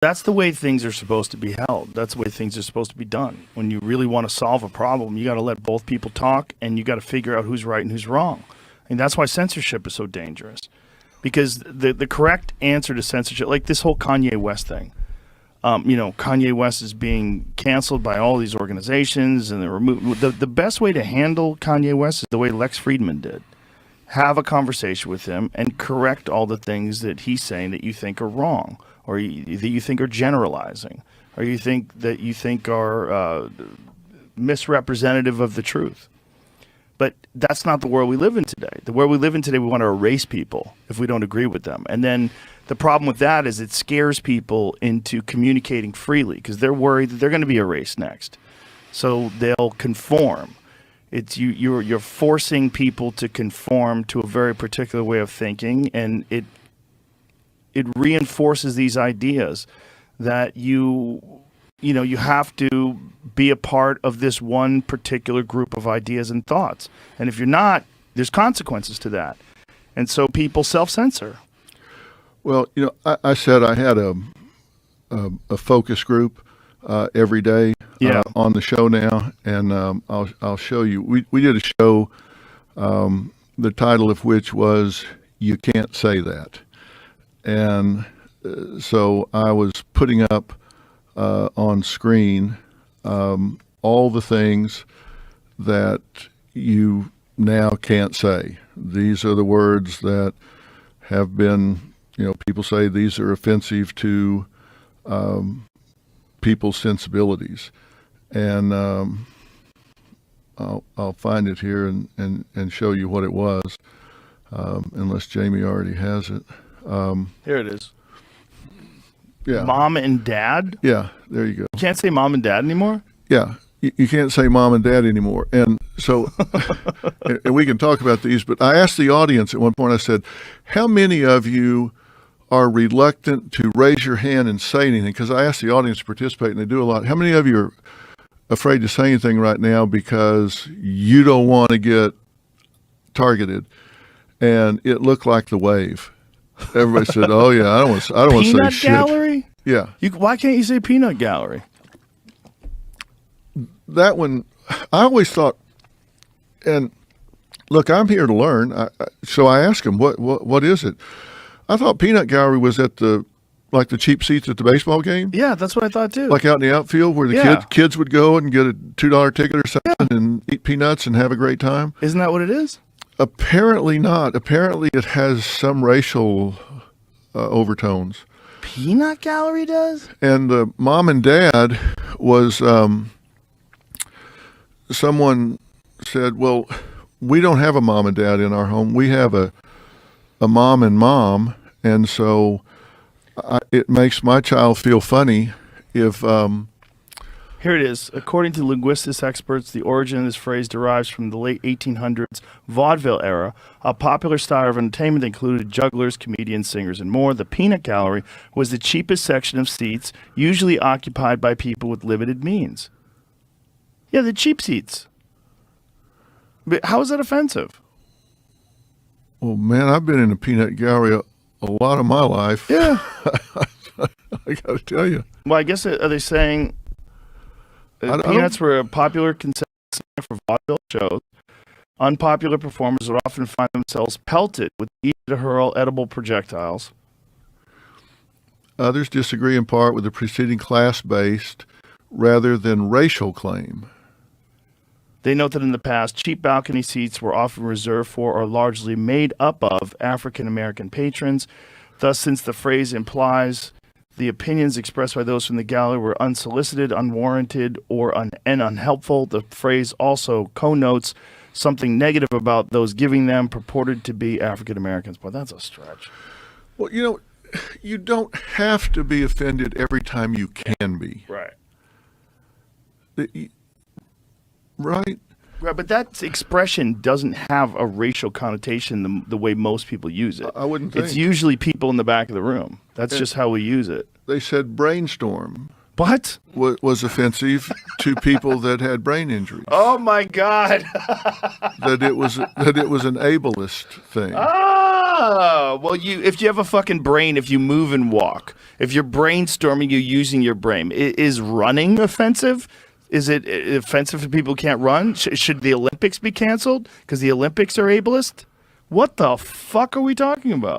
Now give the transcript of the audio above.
That's the way things are supposed to be held. That's the way things are supposed to be done. When you really want to solve a problem, you got to let both people talk, and you got to figure out who's right and who's wrong. And that's why censorship is so dangerous. Because the correct answer to censorship, like this whole Kanye West thing, Kanye West is being canceled by all these organizations, and the best way to handle Kanye West is the way Lex Friedman did. Have a conversation with him and correct all the things that he's saying that you think are wrong, or that you think are generalizing, or you think are misrepresentative of the truth. But that's not the world we live in today. The world we live in today, we want to erase people if we don't agree with them. And then the problem with that is it scares people into communicating freely because they're worried that they're going to be erased next. So they'll conform. You're forcing people to conform to a very particular way of thinking, and it reinforces these ideas that you have to be a part of this one particular group of ideas and thoughts. And if you're not, there's consequences to that. And so people self-censor. Well, I said I had a focus group every day on the show now, and I'll show you. We did a show, the title of which was "You Can't Say That," and so I was putting up on screen all the things that you now can't say. These are the words that have been, people say these are offensive to people's sensibilities. And I'll find it here and show you what it was, unless Jamie already has it. Here it is. Yeah. Mom and dad? Yeah, there you go. You can't say mom and dad anymore? Yeah, you can't say mom and dad anymore. And so, and we can talk about these, but I asked the audience at one point, I said, how many of you are reluctant to raise your hand and say anything? Because I asked the audience to participate, and they do a lot. How many of you are afraid to say anything right now because you don't want to get targeted? And it looked like the wave. Everybody said, "Oh yeah, I don't want to say shit." Peanut gallery? Yeah. Why can't you say peanut gallery? That one, I always thought. And look, I'm here to learn. So I asked him, "What is it?" I thought peanut gallery was at the cheap seats at the baseball game. Yeah, that's what I thought too. Like out in the outfield where the kids would go and get a $2 ticket or something and eat peanuts and have a great time. Isn't that what it is? Apparently not. Apparently it has some racial overtones. Peanut gallery does? And the mom and dad was, someone said, well, we don't have a mom and dad in our home. We have a mom and mom. And so it makes my child feel funny if... Here it is. According to linguistics experts, the origin of this phrase derives from the late 1800s vaudeville era, a popular style of entertainment that included jugglers, comedians, singers, and more. The peanut gallery was the cheapest section of seats, usually occupied by people with limited means. Yeah, the cheap seats. But how is that offensive? Well, man, I've been in a peanut gallery a lot of my life. Yeah. I got to tell you. Well, I guess, are they saying... peanuts were a popular concession for vaudeville shows. Unpopular performers would often find themselves pelted with easy-to-hurl edible projectiles. Others disagree in part with the preceding class-based rather than racial claim. They note that in the past, cheap balcony seats were often reserved for or largely made up of African-American patrons. Thus, since the phrase implies the opinions expressed by those from the gallery were unsolicited, unwarranted, and unhelpful, the phrase also connotes something negative about those giving them, purported to be African Americans. Boy, that's a stretch. Well, you don't have to be offended every time you can be. Right. Right? Right, but that expression doesn't have a racial connotation the way most people use it. I wouldn't think. It's usually people in the back of the room. That's just how we use it. They said brainstorm. What? Was offensive to people that had brain injuries. Oh my God! that it was an ableist thing. Ah! Oh, well, if you have a fucking brain, if you move and walk, if you're brainstorming, you're using your brain. Is running offensive? Is it offensive if people can't run? Should the Olympics be canceled because the Olympics are ableist? What the fuck are we talking about?